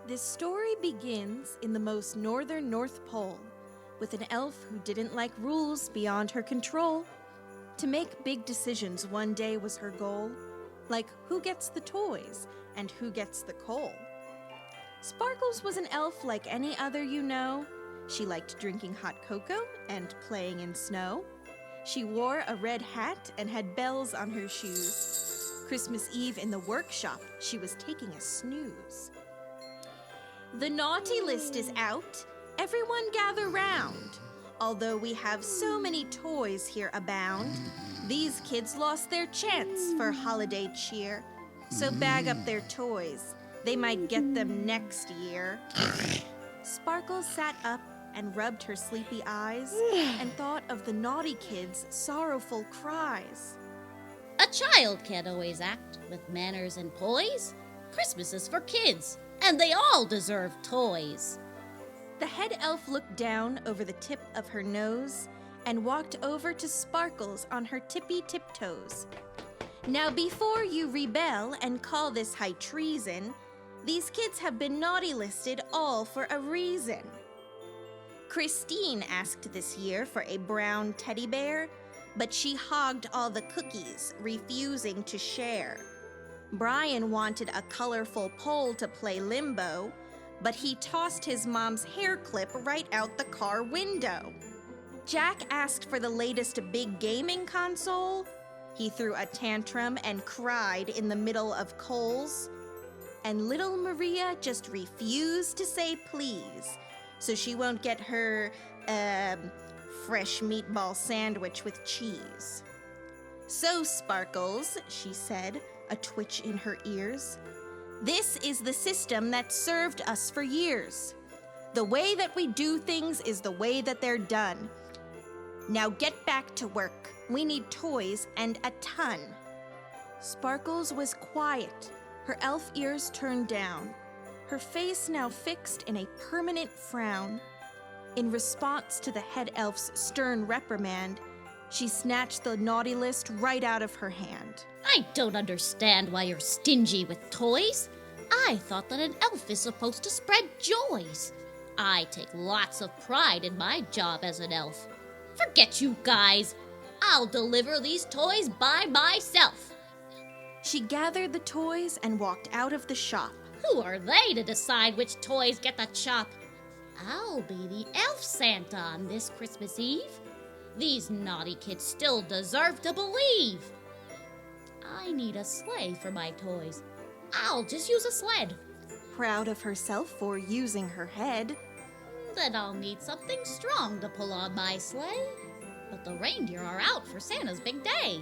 This story begins in the most northern North Pole, with an elf who didn't like rules beyond her control. To make big decisions one day was her goal, like who gets the toys and who gets the coal. Sparkles was an elf like any other you know. She liked drinking hot cocoa and playing in snow. She wore a red hat and had bells on her shoes. Christmas Eve in the workshop, she was taking a snooze. The naughty list is out. Everyone gather round. Although we have so many toys here abound, these kids lost their chance for holiday cheer. So bag up their toys. They might get them next year. Sparkles sat up and rubbed her sleepy eyes and thought of the naughty kids' sorrowful cries. A child can't always act with manners and poise. Christmas is for kids, and they all deserve toys. The head elf looked down over the tip of her nose and walked over to Sparkles on her tippy tiptoes. Now before you rebel and call this high treason, these kids have been naughty listed all for a reason. Christine asked this year for a brown teddy bear, but she hogged all the cookies, refusing to share. Brian wanted a colorful pole to play limbo, but he tossed his mom's hair clip right out the car window. Jack asked for the latest big gaming console. He threw a tantrum and cried in the middle of coals. And little Maria just refused to say please, so she won't get her, fresh meatball sandwich with cheese. So, Sparkles, she said, a twitch in her ears, this is the system that served us for years. The way that we do things is the way that they're done. Now get back to work. We need toys and a ton. Sparkles was quiet, her elf ears turned down, her face now fixed in a permanent frown. In response to the head elf's stern reprimand, she snatched the naughty list right out of her hand. I don't understand why you're stingy with toys. I thought that an elf is supposed to spread joys. I take lots of pride in my job as an elf. Forget you guys. I'll deliver these toys by myself. She gathered the toys and walked out of the shop. Who are they to decide which toys get the chop? I'll be the elf Santa on this Christmas Eve. These naughty kids still deserve to believe. I need a sleigh for my toys. I'll just use a sled. Proud of herself for using her head. Then I'll need something strong to pull on my sleigh. But the reindeer are out for Santa's big day.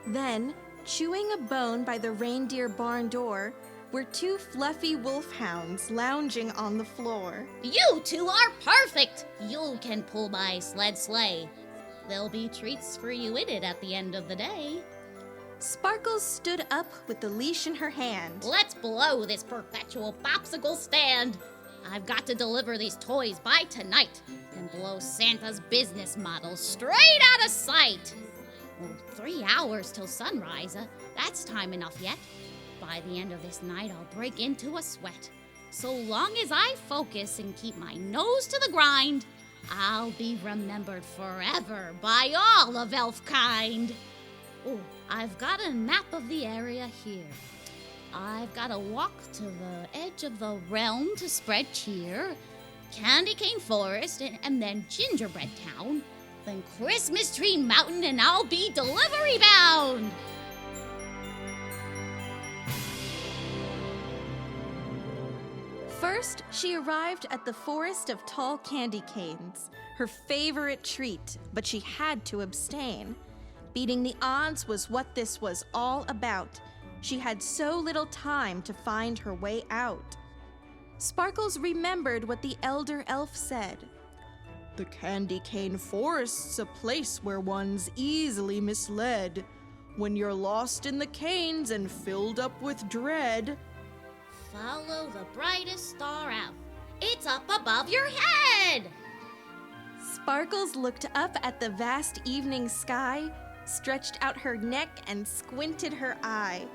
Then, chewing a bone by the reindeer barn door, were two fluffy wolfhounds lounging on the floor. You two are perfect! You can pull my sleigh. There'll be treats for you in it at the end of the day. Sparkles stood up with the leash in her hand. Let's blow this perpetual popsicle stand. I've got to deliver these toys by tonight and blow Santa's business model straight out of sight. 3 hours till sunrise. That's time enough yet. By the end of this night, I'll break into a sweat. So long as I focus and keep my nose to the grind, I'll be remembered forever by all of elf-kind. Oh, I've got a map of the area here. I've got to walk to the edge of the realm to spread cheer. Candy Cane Forest, and then Gingerbread Town. Then Christmas Tree Mountain, and I'll be delivery bound! First, she arrived at the forest of tall candy canes, her favorite treat, but she had to abstain. Beating the odds was what this was all about. She had so little time to find her way out. Sparkles remembered what the elder elf said. The candy cane forest's a place where one's easily misled. When you're lost in the canes and filled up with dread, follow the brightest star out. It's up above your head! Sparkles looked up at the vast evening sky, stretched out her neck and squinted her eye.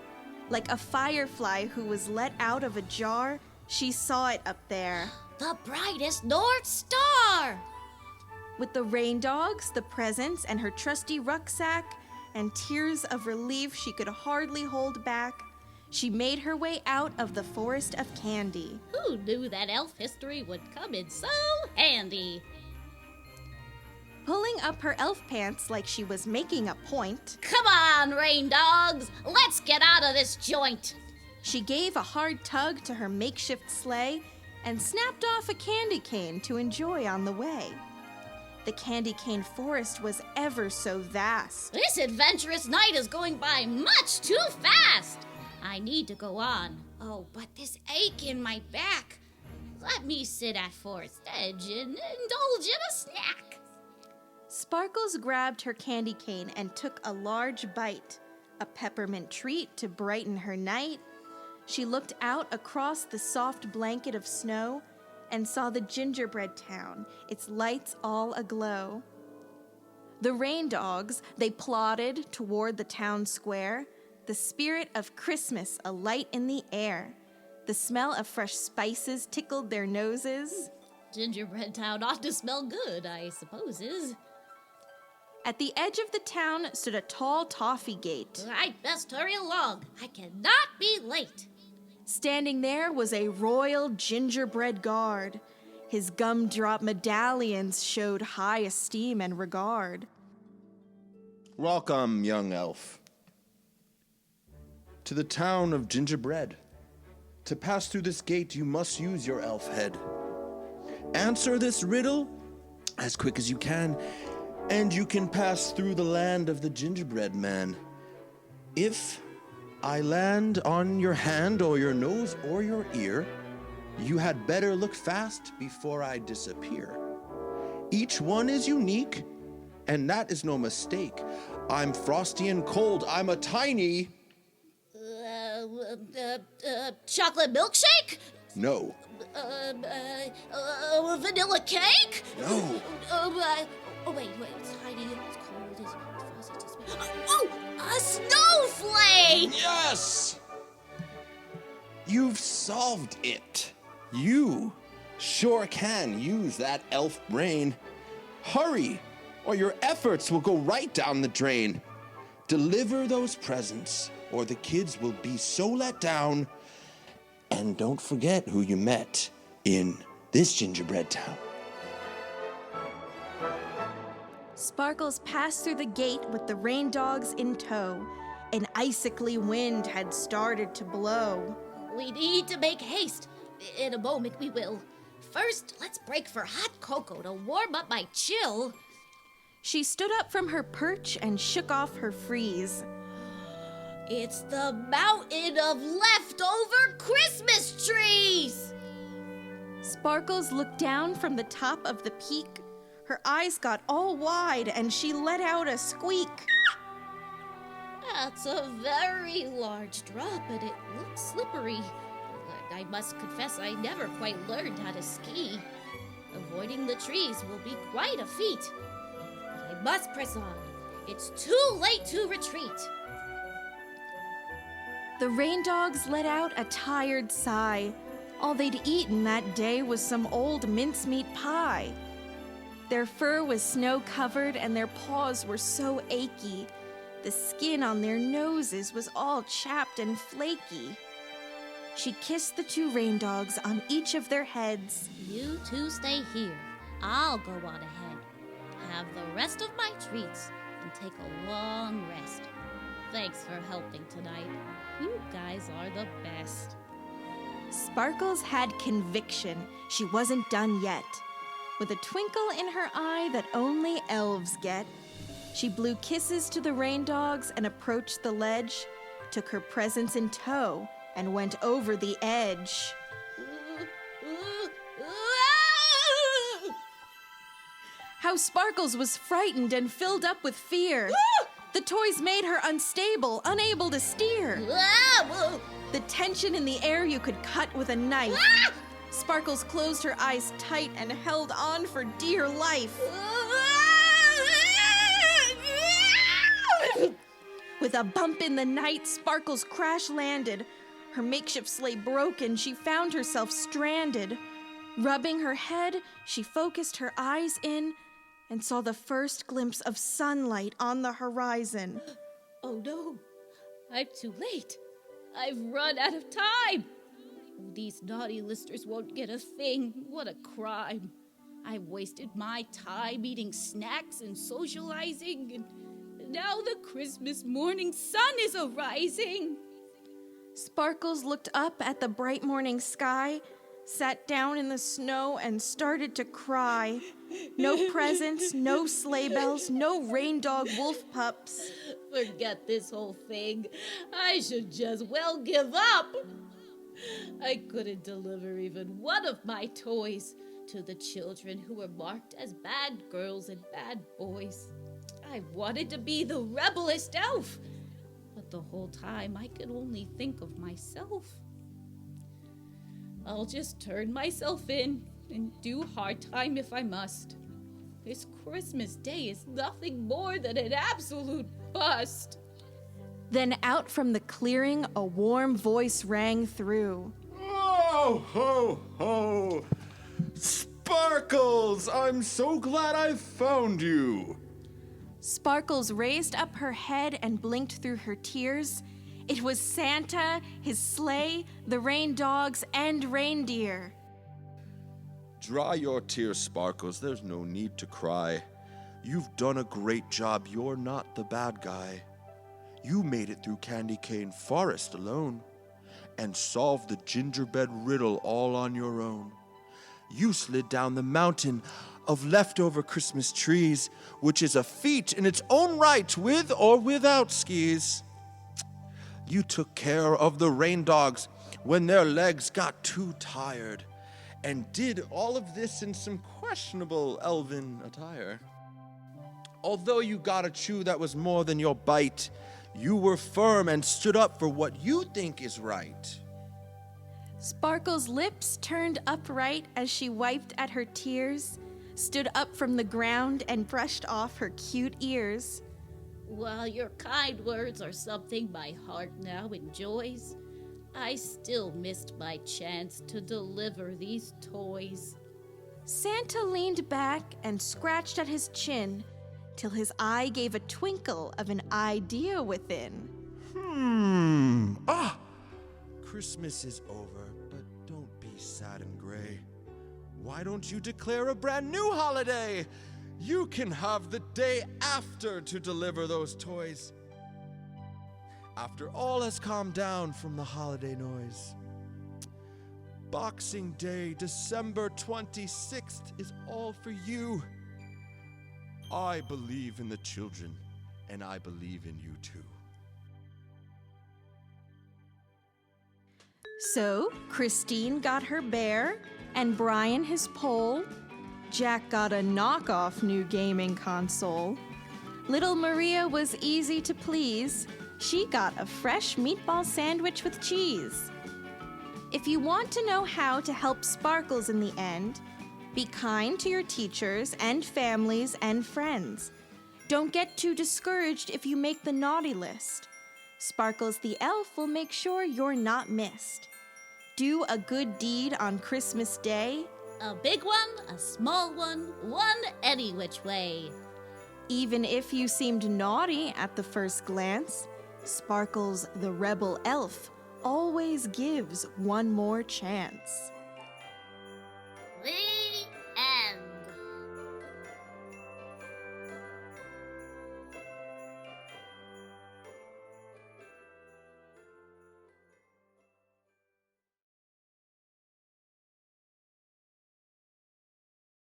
Like a firefly who was let out of a jar, She saw it up there. The brightest North Star! With the rain dogs, the presents, and her trusty rucksack, and tears of relief she could hardly hold back, she made her way out of the forest of candy. Who knew that elf history would come in so handy? Pulling up her elf pants like she was making a point, Come on, rain dogs! Let's get out of this joint! she gave a hard tug to her makeshift sleigh and snapped off a candy cane to enjoy on the way. The candy cane forest was ever so vast. This adventurous night is going by much too fast! I need to go on. Oh, but this ache in my back. Let me sit at Forest Edge and indulge in a snack. Sparkles grabbed her candy cane and took a large bite, a peppermint treat to brighten her night. She looked out across the soft blanket of snow and saw the Gingerbread Town, its lights all aglow. The rain dogs, they plodded toward the town square, the spirit of Christmas alight in the air. The smell of fresh spices tickled their noses. Gingerbread Town ought to smell good, I supposes. At the edge of the town stood a tall toffee gate. I'd best hurry along. I cannot be late. Standing there was a Royal Gingerbread Guard. His gumdrop medallions showed high esteem and regard. Welcome, young elf, to the town of Gingerbread. To pass through this gate, you must use your elf head. Answer this riddle as quick as you can, and you can pass through the land of the gingerbread man. If I land on your hand or your nose or your ear, you had better look fast before I disappear. Each one is unique, and that is no mistake. I'm frosty and cold. I'm a tiny... Chocolate milkshake? No. Vanilla cake? No. Wait, it's tiny, it's cold, it's fuzzy, oh, a snowflake! Yes! You've solved it. You sure can use that elf brain. Hurry, or your efforts will go right down the drain. Deliver those presents, or the kids will be so let down. And don't forget who you met in this Gingerbread Town. Sparkles passed through the gate with the rain dogs in tow. An icicly wind had started to blow. We need to make haste. In a moment we will. First, let's break for hot cocoa to warm up my chill. She stood up from her perch and shook off her freeze. It's the mountain of leftover Christmas trees! Sparkles looked down from the top of the peak. Her eyes got all wide and she let out a squeak. That's a very large drop and it looks slippery. I must confess I never quite learned how to ski. Avoiding the trees will be quite a feat. But I must press on. It's too late to retreat. The rain dogs let out a tired sigh. All they'd eaten that day was some old mincemeat pie. Their fur was snow-covered and their paws were so achy. The skin on their noses was all chapped and flaky. She kissed the two rain dogs on each of their heads. You two stay here. I'll go on ahead. Have the rest of my treats and take a long rest. Thanks for helping tonight. You guys are the best. Sparkles had conviction. She wasn't done yet. With a twinkle in her eye that only elves get, she blew kisses to the rain dogs and approached the ledge, took her presents in tow, and went over the edge. How Sparkles was frightened and filled up with fear. The toys made her unstable, unable to steer. The tension in the air you could cut with a knife. Sparkles closed her eyes tight and held on for dear life. With a bump in the night, Sparkles crash landed. Her makeshift sleigh broken, she found herself stranded. Rubbing her head, she focused her eyes in and saw the first glimpse of sunlight on the horizon. Oh no, I'm too late. I've run out of time. These naughty listers won't get a thing. What a crime. I've wasted my time eating snacks and socializing, and now the Christmas morning sun is arising. Sparkles looked up at the bright morning sky, sat down in the snow, and started to cry. No presents, no sleigh bells, no Reindog wolf pups. Forget this whole thing. I should just well give up. I couldn't deliver even one of my toys to the children who were marked as bad girls and bad boys. I wanted to be the rebelest elf, but the whole time I could only think of myself. I'll just turn myself in and do hard time if I must. This Christmas Day is nothing more than an absolute bust. Then out from the clearing, a warm voice rang through. Oh, ho, ho! Sparkles! I'm so glad I found you! Sparkles raised up her head and blinked through her tears. It was Santa, his sleigh, the rain dogs, and reindeer. Dry your tears, Sparkles. There's no need to cry. You've done a great job. You're not the bad guy. You made it through Candy Cane Forest alone and solved the gingerbread riddle all on your own. You slid down the mountain of leftover Christmas trees, which is a feat in its own right, with or without skis. You took care of the rain dogs when their legs got too tired, and did all of this in some questionable elven attire. Although you got a chew that was more than your bite, you were firm and stood up for what you think is right. Sparkle's lips turned upright as she wiped at her tears, stood up from the ground and brushed off her cute ears. While your kind words are something my heart now enjoys, I still missed my chance to deliver these toys. Santa leaned back and scratched at his chin, till his eye gave a twinkle of an idea within. Christmas is over, but don't be sad and gray. Why don't you declare a brand new holiday? You can have the day after to deliver those toys. After all has calmed down from the holiday noise. Boxing Day, December 26th, is all for you. I believe in the children, and I believe in you too. So, Christine got her bear, and Brian his pole. Jack got a knockoff new gaming console. Little Maria was easy to please. She got a fresh meatball sandwich with cheese. If you want to know how to help Sparkles in the end, be kind to your teachers and families and friends. Don't get too discouraged if you make the naughty list. Sparkles the elf will make sure you're not missed. Do a good deed on Christmas Day. A big one, a small one any which way. Even if you seemed naughty at the first glance, Sparkles the rebel elf always gives one more chance.